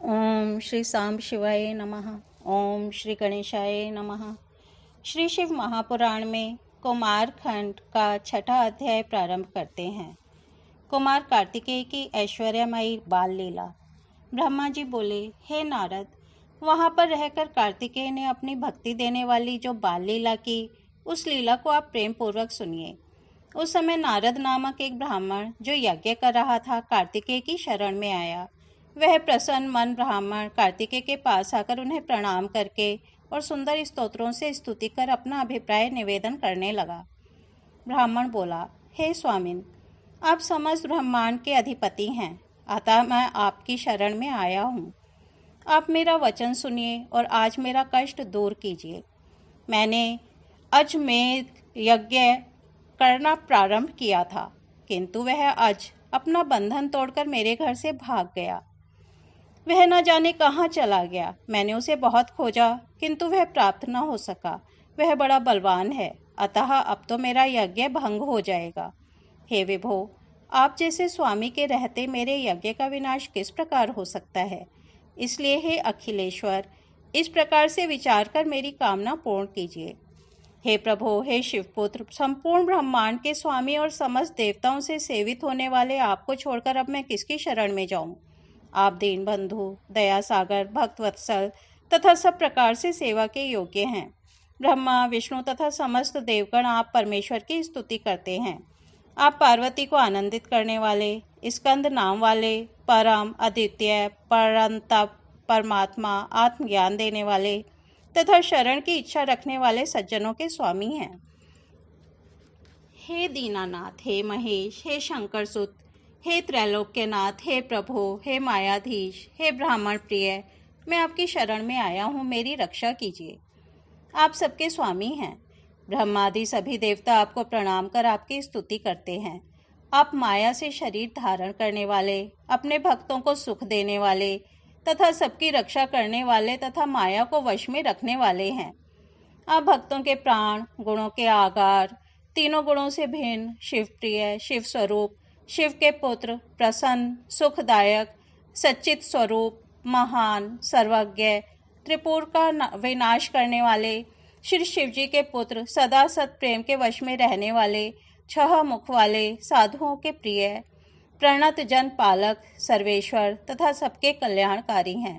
ओम श्री सांब शिवाय नमः। ओम श्री गणेशाय नमः। श्री शिव महापुराण में कुमार खंड का छठा अध्याय प्रारंभ करते हैं। कुमार कार्तिकेय की ऐश्वर्यमयी बाल लीला। ब्रह्मा जी बोले, हे नारद, वहाँ पर रहकर कार्तिकेय ने अपनी भक्ति देने वाली जो बाल लीला की, उस लीला को आप प्रेम पूर्वक सुनिए। उस समय नारद नामक एक ब्राह्मण जो यज्ञ कर रहा था, कार्तिकेय की शरण में आया। वह प्रसन्न मन ब्राह्मण कार्तिकेय के पास आकर उन्हें प्रणाम करके और सुंदर स्तोत्रों से स्तुति कर अपना अभिप्राय निवेदन करने लगा। ब्राह्मण बोला, हे स्वामिन, आप समस्त ब्रह्मांड के अधिपति हैं, अतः मैं आपकी शरण में आया हूँ। आप मेरा वचन सुनिए और आज मेरा कष्ट दूर कीजिए। मैंने अजमेर यज्ञ करना प्रारंभ किया था, किंतु वह आज अपना बंधन तोड़कर मेरे घर से भाग गया। वह न जाने कहाँ चला गया। मैंने उसे बहुत खोजा, किंतु वह प्राप्त न हो सका। वह बड़ा बलवान है, अतः अब तो मेरा यज्ञ भंग हो जाएगा। हे विभो, आप जैसे स्वामी के रहते मेरे यज्ञ का विनाश किस प्रकार हो सकता है? इसलिए हे अखिलेश्वर, इस प्रकार से विचार कर मेरी कामना पूर्ण कीजिए। हे प्रभो, हे शिवपुत्र, संपूर्ण ब्रह्मांड के स्वामी और समस्त देवताओं से सेवित होने वाले आपको छोड़कर अब मैं किसकी शरण में जाऊं? आप दीन बंधु, दया सागर, भक्त वत्सल तथा सब प्रकार से सेवा के योग्य हैं। ब्रह्मा, विष्णु तथा समस्त देवगण आप परमेश्वर की स्तुति करते हैं। आप पार्वती को आनंदित करने वाले, स्कंद नाम वाले, परम, अद्वितीय, परंतप, परमात्मा, आत्मज्ञान देने वाले तथा शरण की इच्छा रखने वाले सज्जनों के स्वामी हैं। हे दीनानाथ, हे महेश, हे शंकर सुत, हे त्रैलोक्यनाथ, हे प्रभो, हे मायाधीश, हे ब्राह्मण प्रिय, मैं आपकी शरण में आया हूँ, मेरी रक्षा कीजिए। आप सबके स्वामी हैं। ब्रह्मादि सभी देवता आपको प्रणाम कर आपकी स्तुति करते हैं। आप माया से शरीर धारण करने वाले, अपने भक्तों को सुख देने वाले तथा सबकी रक्षा करने वाले तथा माया को वश में रखने वाले हैं। आप भक्तों के प्राण, गुणों के आगार, तीनों गुणों से भिन्न, शिव प्रिय, शिव स्वरूप, शिव के पुत्र, प्रसन्न, सुखदायक, सच्चित स्वरूप, महान, सर्वज्ञ, त्रिपुर का विनाश करने वाले, श्री शिव जी के पुत्र, सदा सत प्रेम के वश में रहने वाले, छह मुख वाले, साधुओं के प्रिय, प्रणत जन पालक, सर्वेश्वर तथा सबके कल्याणकारी हैं।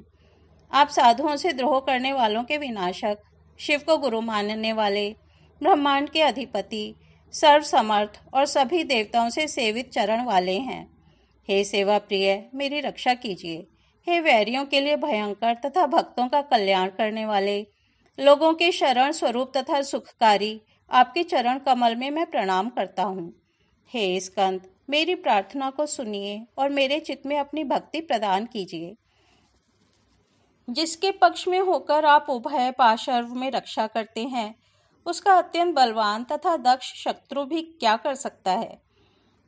आप साधुओं से द्रोह करने वालों के विनाशक, शिव को गुरु मानने वाले, ब्रह्मांड के अधिपति, सर्व समर्थ और सभी देवताओं से सेवित चरण वाले हैं। हे सेवा प्रिय, मेरी रक्षा कीजिए। हे वैरियों के लिए भयंकर तथा भक्तों का कल्याण करने वाले, लोगों के शरण स्वरूप तथा सुखकारी, आपके चरण कमल में मैं प्रणाम करता हूँ। हे स्कंद, मेरी प्रार्थना को सुनिए और मेरे चित्त में अपनी भक्ति प्रदान कीजिए। जिसके पक्ष में होकर आप उभय पार्श्व में रक्षा करते हैं, उसका अत्यंत बलवान तथा दक्ष शत्रु भी क्या कर सकता है?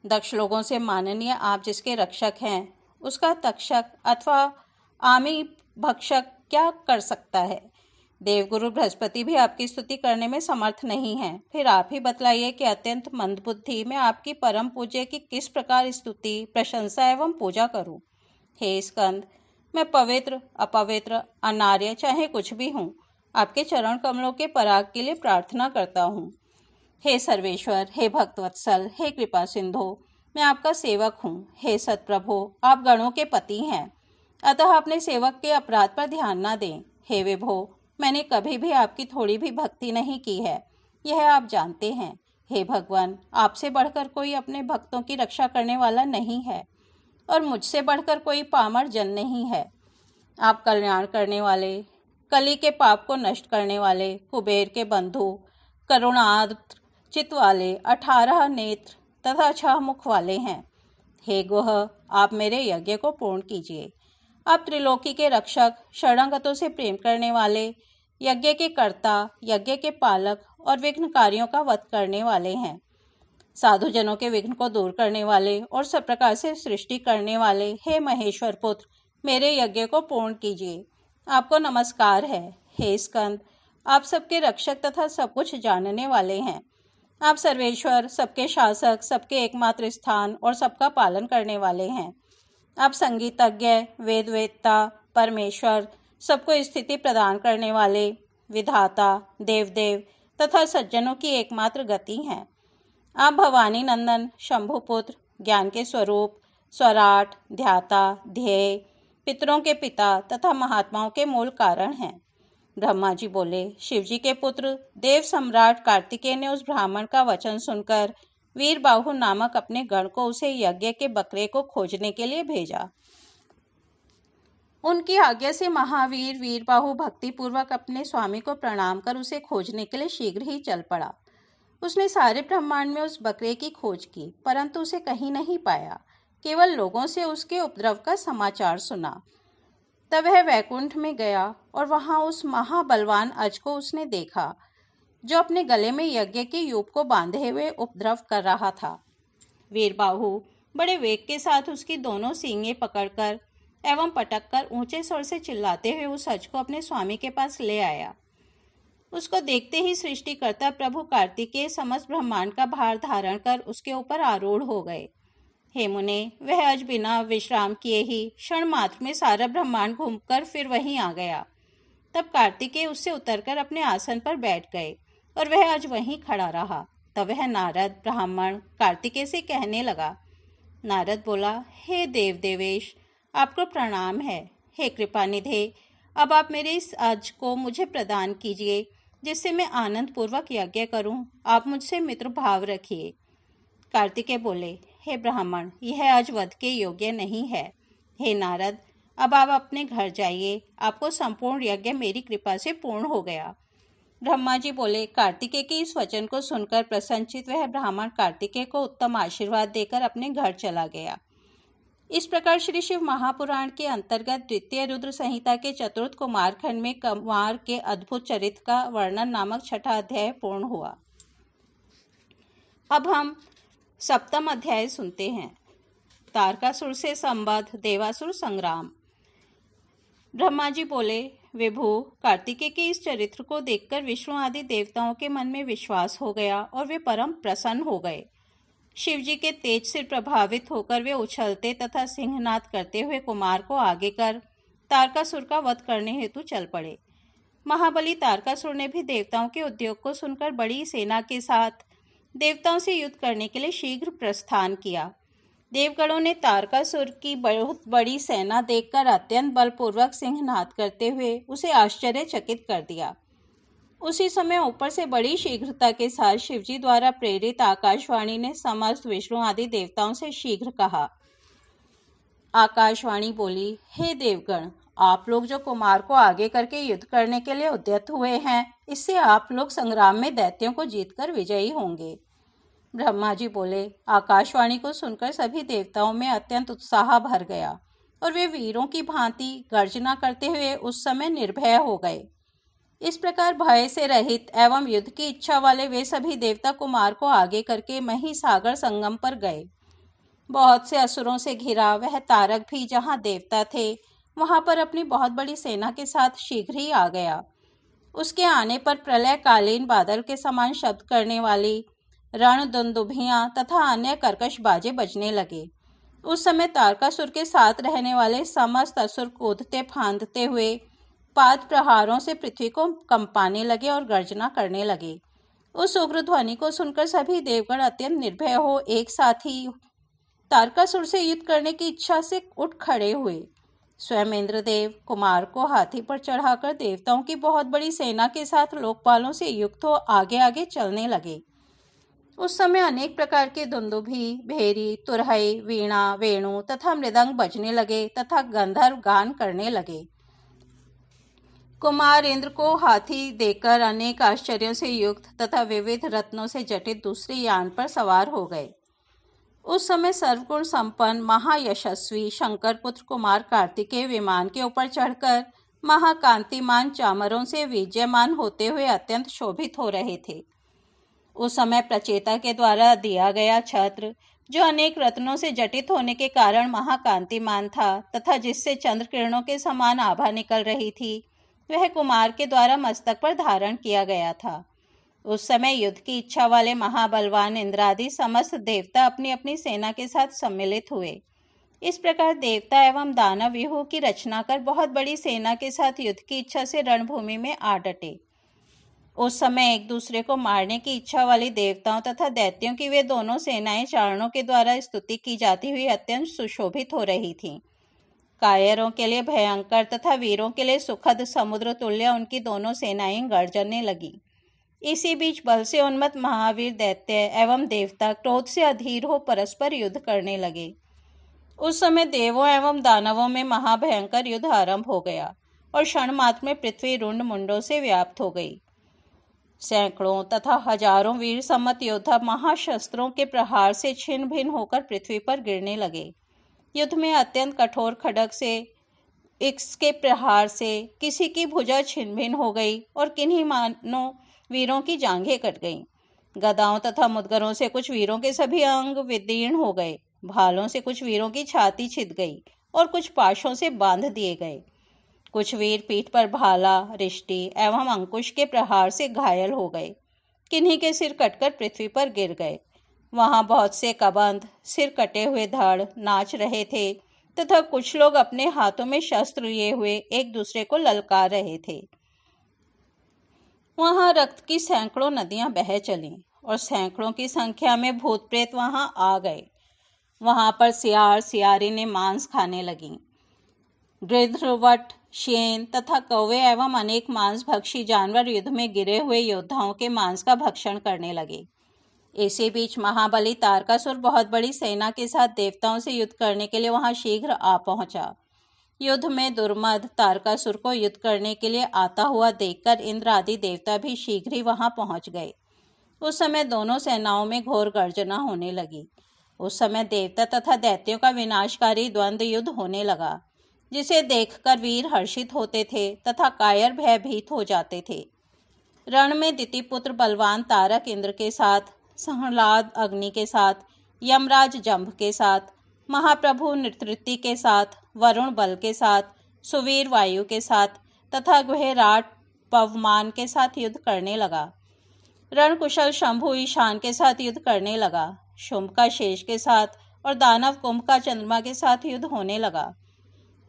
दक्ष लोगों से माननीय आप जिसके रक्षक हैं, उसका तक्षक अथवा आमी भक्षक क्या कर सकता है? देवगुरु बृहस्पति भी आपकी स्तुति करने में समर्थ नहीं है। फिर आप ही बतलाइए कि अत्यंत मंदबुद्धि मैं आपकी परम पूज्य की किस प्रकार स्तुति, प्रशंसा एवं पूजा करूं? हे स्कंद, मैं पवित्र, अपवित्र, अनार्य चाहे कुछ भी हूँ, आपके चरण कमलों के पराग के लिए प्रार्थना करता हूँ। हे सर्वेश्वर, हे भक्तवत्सल, हे कृपा सिंधु, मैं आपका सेवक हूँ। हे सतप्रभु, आप गणों के पति हैं, अतः अपने सेवक के अपराध पर ध्यान न दें। हे विभो, मैंने कभी भी आपकी थोड़ी भी भक्ति नहीं की है, यह आप जानते हैं। हे भगवान, आपसे बढ़कर कोई अपने भक्तों की रक्षा करने वाला नहीं है और मुझसे बढ़कर कोई पामर जन नहीं है। आप कल्याण करने वाले, कली के पाप को नष्ट करने वाले, कुबेर के बंधु, करुणार्द्र चित्त वाले, 18 नेत्र तथा 6 मुख वाले हैं। हे गुह, आप मेरे यज्ञ को पूर्ण कीजिए। आप त्रिलोकी के रक्षक, शरणागतों से प्रेम करने वाले, यज्ञ के कर्ता, यज्ञ के पालक और विघ्नकारियों का वध करने वाले हैं। साधु जनों के विघ्न को दूर करने वाले और सब प्रकार से सृष्टि करने वाले, हे महेश्वर पुत्र, मेरे यज्ञ को पूर्ण कीजिए। आपको नमस्कार है। हे स्कंद, आप सबके रक्षक तथा सब कुछ जानने वाले हैं। आप सर्वेश्वर, सबके शासक, सबके एकमात्र स्थान और सबका पालन करने वाले हैं। आप संगीतज्ञ, वेदवेत्ता, परमेश्वर, सबको स्थिति प्रदान करने वाले, विधाता, देवदेव तथा सज्जनों की एकमात्र गति हैं। आप भवानी नंदन, शंभुपुत्र, ज्ञान के स्वरूप, स्वराट, ध्याता, ध्येय, पितरों के पिता तथा महात्माओं के मूल कारण हैं। ब्रह्मा जी बोले, शिवजी के पुत्र देव सम्राट कार्तिकेय ने उस ब्राह्मण का वचन सुनकर वीरबाहु नामक अपने गण को उसे यज्ञ के बकरे को खोजने के लिए भेजा। उनकी आज्ञा से महावीर वीरबाहु भक्तिपूर्वक अपने स्वामी को प्रणाम कर उसे खोजने के लिए शीघ्र ही चल पड़ा। उसने सारे ब्रह्मांड में उस बकरे की खोज की, परंतु उसे कहीं नहीं पाया। केवल लोगों से उसके उपद्रव का समाचार सुना। तब वह वैकुंठ में गया और वहां उस महाबलवान अज को उसने देखा, जो अपने गले में यज्ञ के यूप को बांधे हुए उपद्रव कर रहा था। वीरबाहु बड़े वेग के साथ उसकी दोनों सींगें पकड़कर एवं पटककर ऊंचे स्वर से चिल्लाते हुए उस अज को अपने स्वामी के पास ले आया। उसको देखते ही सृष्टिकर्ता प्रभु कार्तिकेय समस्त ब्रह्मांड का भार धारण कर उसके ऊपर आरूढ़ हो गए। हे मुने, वह अज बिना विश्राम किए ही क्षण मात्र में सारा ब्रह्मांड घूमकर फिर वहीं आ गया। तब कार्तिकेय उससे उतरकर अपने आसन पर बैठ गए और वह अज वहीं खड़ा रहा। तब वह नारद ब्राह्मण कार्तिकेय से कहने लगा। नारद बोला, हे देव देवेश, आपको प्रणाम है। हे कृपानिधे, अब आप मेरे इस अज को मुझे प्रदान कीजिए, जिससे मैं आनंद पूर्वक यज्ञ करूं। आप मुझसे मित्र भाव रखिए। कार्तिकेय बोले, हे ब्राह्मण, यह अज वध के योग्य नहीं है। हे नारद, अब आप अपने घर जाइए। आपको संपूर्ण यज्ञ मेरी कृपा से पूर्ण हो गया। ब्रह्मा जी बोले, कार्तिकेय के इस वचन को सुनकर प्रसन्नचित वह ब्राह्मण कार्तिकेय को उत्तम आशीर्वाद देकर अपने घर चला गया। इस प्रकार श्री शिव महापुराण के अंतर्गत द्वितीय रुद्र संहिता के चतुर्थ कुमार खंड में कुमार के अद्भुत चरित्र का वर्णन नामक छठा अध्याय पूर्ण हुआ। अब हम सप्तम अध्याय सुनते हैं। तारकासुर से संबद्ध देवासुर संग्राम। ब्रह्मा जी बोले, विभु, कार्तिकेय के इस चरित्र को देखकर विष्णु आदि देवताओं के मन में विश्वास हो गया और वे परम प्रसन्न हो गए। शिवजी के तेज से प्रभावित होकर वे उछलते तथा सिंहनाद करते हुए कुमार को आगे कर तारकासुर का वध करने हेतु चल पड़े। महाबली तारकासुर ने भी देवताओं के उद्योग को सुनकर बड़ी सेना के साथ देवताओं से युद्ध करने के लिए शीघ्र प्रस्थान किया। देवगणों ने तारकासुर की बहुत बड़ी सेना देखकर अत्यंत बलपूर्वक सिंहनाद करते हुए उसे आश्चर्यचकित कर दिया। उसी समय ऊपर से बड़ी शीघ्रता के साथ शिवजी द्वारा प्रेरित आकाशवाणी ने समस्त विष्णु आदि देवताओं से शीघ्र कहा। आकाशवाणी बोली, हे देवगण, आप लोग जो कुमार को आगे करके युद्ध करने के लिए उद्यत हुए हैं, इससे आप लोग संग्राम में दैत्यों को जीतकर विजयी होंगे। ब्रह्मा जी बोले, आकाशवाणी को सुनकर सभी देवताओं में अत्यंत उत्साह भर गया और वे वीरों की भांति गर्जना करते हुए उस समय निर्भय हो गए। इस प्रकार भय से रहित एवं युद्ध की इच्छा वाले वे सभी देवता कुमार को आगे करके मही सागर संगम पर गए। बहुत से असुरों से घिरा वह तारक भी जहाँ देवता थे वहां पर अपनी बहुत बड़ी सेना के साथ शीघ्र ही आ गया। उसके आने पर प्रलयकालीन बादल के समान शब्द करने वाली रण दुंदुभियां तथा अन्य कर्कश बाजे बजने लगे। उस समय तारकासुर के साथ रहने वाले समस्त असुर कूदते फांदते हुए पाद प्रहारों से पृथ्वी को कंपाने लगे और गर्जना करने लगे। उस उग्र ध्वनि को सुनकर सभी देवगण अत्यंत निर्भय हो एक साथ ही तारकासुर से युद्ध करने की इच्छा से उठ खड़े हुए। स्वयं इंद्रदेव कुमार को हाथी पर चढ़ाकर देवताओं की बहुत बड़ी सेना के साथ लोकपालों से युक्त हो आगे आगे चलने लगे। उस समय अनेक प्रकार के दुंदुभी, भेरी, तुरहई, वीणा, वेणु तथा मृदंग बजने लगे तथा गंधर्व गान करने लगे। कुमार इंद्र को हाथी देकर अनेक आश्चर्यों से युक्त तथा विविध रत्नों से जटित दूसरे यान पर सवार हो गए। उस समय सर्वगुण संपन्न महायशस्वी शंकर पुत्र कुमार कार्तिकेय विमान के ऊपर चढ़कर महाकांतिमान चामरों से विजयमान होते हुए अत्यंत शोभित हो रहे थे। उस समय प्रचेता के द्वारा दिया गया छत्र, जो अनेक रत्नों से जटित होने के कारण महाकांतिमान था तथा जिससे चंद्र किरणों के समान आभा निकल रही थी, वह कुमार के द्वारा मस्तक पर धारण किया गया था। उस समय युद्ध की इच्छा वाले महाबलवान इंद्रादि समस्त देवता अपनी अपनी सेना के साथ सम्मिलित हुए। इस प्रकार देवता एवं दानव व्यूह की रचना कर बहुत बड़ी सेना के साथ युद्ध की इच्छा से रणभूमि में आ डटे। उस समय एक दूसरे को मारने की इच्छा वाली देवताओं तथा दैत्यों की वे दोनों सेनाएं चारणों के द्वारा स्तुति की जाती हुई अत्यंत सुशोभित हो रही थीं। कायरों के लिए भयंकर तथा वीरों के लिए सुखद समुद्र तुल्य उनकी दोनों सेनाएं गरजने लगी। इसी बीच बल से उन्मत्त महावीर दैत्य एवं देवता क्रोध से अधीर हो परस्पर युद्ध करने लगे। उस समय देवों एवं दानवों में महाभयंकर युद्ध आरंभ हो गया और क्षण मात्र में पृथ्वी रुंड मुंडों से व्याप्त हो गई। सैकड़ों तथा हजारों वीर सम्मत योद्धा महाशस्त्रों के प्रहार से छिन्न भिन्न होकर पृथ्वी पर गिरने लगे। युद्ध में अत्यंत कठोर खड्ग से इसके प्रहार से किसी की भुजा छिन्न भिन्न हो गई और किन्हीं मानों वीरों की जांघें कट गईं। गदाओं तथा मुदगरों से कुछ वीरों के सभी अंग विदीर्ण हो गए। भालों से कुछ वीरों की छाती छिद गई और कुछ पाशों से बांध दिए गए। कुछ वीर पीठ पर भाला, रिष्टि एवं अंकुश के प्रहार से घायल हो गए। किन्हीं के सिर कटकर पृथ्वी पर गिर गए। वहां बहुत से कबंध सिर कटे हुए धड़ नाच रहे थे तथा कुछ लोग अपने हाथों में शस्त्र लिए हुए एक दूसरे को ललकार रहे थे। वहां रक्त की सैकड़ों नदियां बह चलीं और सैकड़ों की संख्या में भूत प्रेत वहां आ गए। वहां पर सियार सियारी ने मांस खाने लगीं। गिद्ध, वट, शेन तथा कौवे एवं अनेक मांस भक्षी जानवर युद्ध में गिरे हुए योद्धाओं के मांस का भक्षण करने लगे। इसी बीच महाबली तारकासुर बहुत बड़ी सेना के साथ देवताओं से युद्ध करने के लिए वहां शीघ्र आ पहुंचा। युद्ध में दुर्मद तारकासुर को युद्ध करने के लिए आता हुआ देखकर इंद्र आदि देवता भी शीघ्र ही वहां पहुंच गए। उस समय दोनों सेनाओं में घोर गर्जना होने लगी। उस समय देवता तथा दैत्यों का विनाशकारी द्वंद्व युद्ध होने लगा, जिसे देखकर वीर हर्षित होते थे तथा कायर भयभीत हो जाते थे। रण में दितिपुत्र बलवान तारक इंद्र के साथ, संहलाद अग्नि के साथ, यमराज जंभ के साथ, महाप्रभु नृतृति के साथ, वरुण बल के साथ, सुवीर वायु के साथ तथा गुहेराट पवमान के साथ युद्ध करने लगा। रणकुशल शंभु ईशान के साथ युद्ध करने लगा। शुंभ का शेष के साथ और दानव कुंभ का चंद्रमा के साथ युद्ध होने लगा।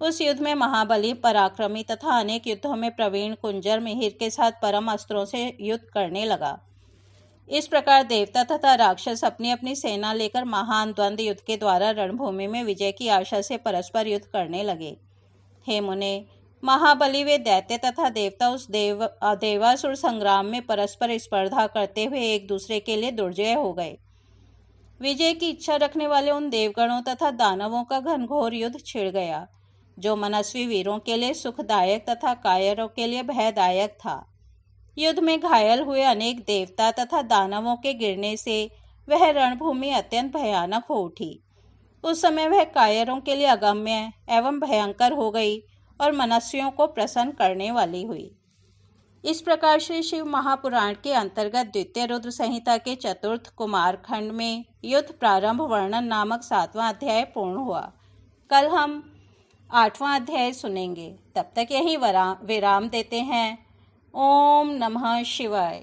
उस युद्ध में महाबली पराक्रमी तथा अनेक युद्धों में प्रवीण कुंजर मिहिर के साथ परम अस्त्रों से युद्ध करने लगा। इस प्रकार देवता तथा राक्षस अपनी अपनी सेना लेकर महान द्वंद्व युद्ध के द्वारा रणभूमि में विजय की आशा से परस्पर युद्ध करने लगे। हे मुने, महाबली वे दैत्य तथा देवता उस देवासुर संग्राम में परस्पर स्पर्धा करते हुए एक दूसरे के लिए दुर्जय हो गए। विजय की इच्छा रखने वाले उन देवगणों तथा दानवों का घनघोर युद्ध छिड़ गया, जो मनस्वी वीरों के लिए सुखदायक तथा कायरों के लिए भयदायक था। युद्ध में घायल हुए अनेक देवता तथा दानवों के गिरने से वह रणभूमि अत्यंत भयानक हो उठी। उस समय वह कायरों के लिए अगम्य एवं भयंकर हो गई और मनस्वियों को प्रसन्न करने वाली हुई। इस प्रकार श्री शिव महापुराण के अंतर्गत द्वितीय रुद्र संहिता के चतुर्थ कुमार खंड में युद्ध प्रारंभ वर्णन नामक 7वां अध्याय पूर्ण हुआ। कल हम 8वां अध्याय सुनेंगे। तब तक यही विराम देते हैं। ओम नमः शिवाय।